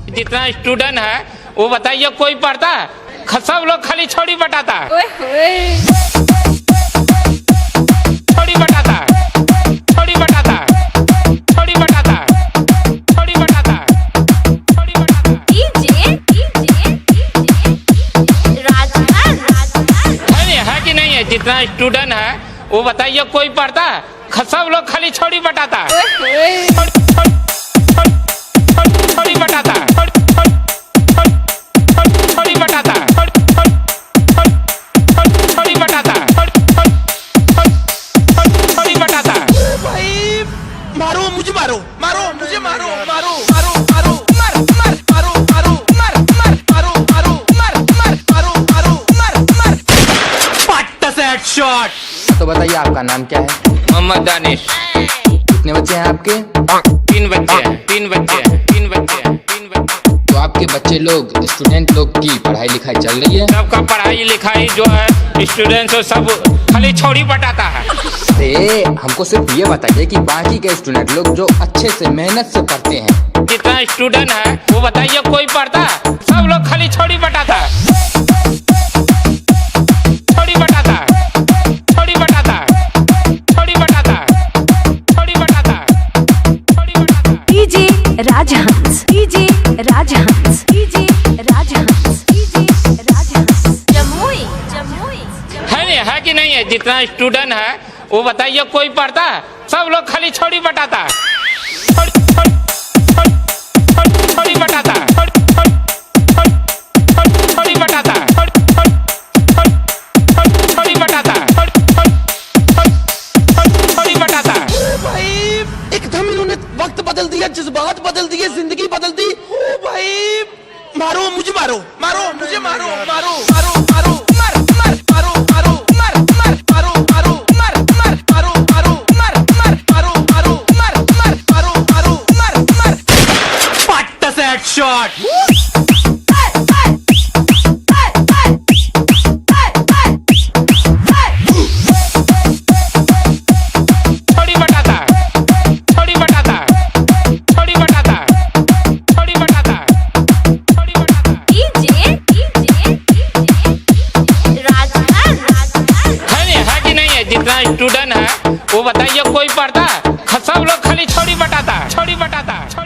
जितना स्टूडेंट है वो बताइए कोई पढ़ता है? सब लोग खाली छोड़ी बटाता है। छोड़ी बटाता है, छोड़ी बटाता है, छोड़ी बटाता है, छोड़ी बटाता है, छोड़ी बटाता है कि नहीं है? जितना स्टूडेंट है वो बताइए कोई पढ़ता है? सब लोग खाली छोड़ी बटाता है। छोड़ी बटाता है, छोड़ी बटाता है, छोड़ी बटाता है, छोड़ी बटाता है। भाई मारो मुझे, मारो मारो मुझे, मारो मारो मारो मारो मार मार मारो मारो मार मार मारो मारो मार मार मारो मारो मार मार पट्ट सेट शॉट। तो बताइए आपका नाम क्या है? मोहम्मद दानिश। कितने बच्चे हैं आपके? 3 बच्चे हैं, 3 बच्चे हैं, 3 बच्चे हैं, 3 बच्चे। तो आपके बच्चे लोग, स्टूडेंट लोग की पढ़ाई लिखाई चल रही है? सबका पढ़ाई लिखाई जो है स्टूडेंट्स हो सब खाली छोड़ी बटाता है। अरे हमको सिर्फ ये बताइए कि बाकी के स्टूडेंट लोग जो अच्छे से मेहनत से पढ़ते हैं, जितना स्टूडेंट है वो बताइए कोई पढ़ता है? सब लोग खाली छोड़ी बटाता है। छोड़ी बटाता है, छोड़ी बटाता है, छोड़ी बटाता है, छोड़ी बटाता है, छोड़ी बटाता है। डीजे राजहंस, डीजे राजहंस, डीजे राजहंस, डीजे राजहंस। जमुई जमुई है कि नहीं है? जितना स्टूडेंट है वो बताइए कोई पढ़ता है? सब लोग खाली छोड़ी बटाता है। छोड़ी बटाता है, छोड़ी बटाता है, छोड़ी बटाता है, छोड़ी बटाता है। भाई एकदम इन्होंने वक्त बदल दिया, जज्बात बदल दिए, जिंदगी बदल दी। ओ भाई मारो मुझे, मारो मारो मुझे, मारो मारो मारो मारो मार मार मारो मारो मार मार मारो मारो मार मार मारो मारो मार मार मारो मारो मार मार मारो मारो मार मार पट्ट सेट शॉट। छोड़ी बटाता है, छोड़ी बटाता है, छोड़ी बटाता है, छोड़ी बटाता है, छोड़ी बटाता है। डीजे डीजे राजहंस, है कि नहीं है? जितना स्टूडेंट है वो बताइए कोई पढ़ता है? सब लोग खाली छोड़ी बटाता है। छोड़ी बटाता है।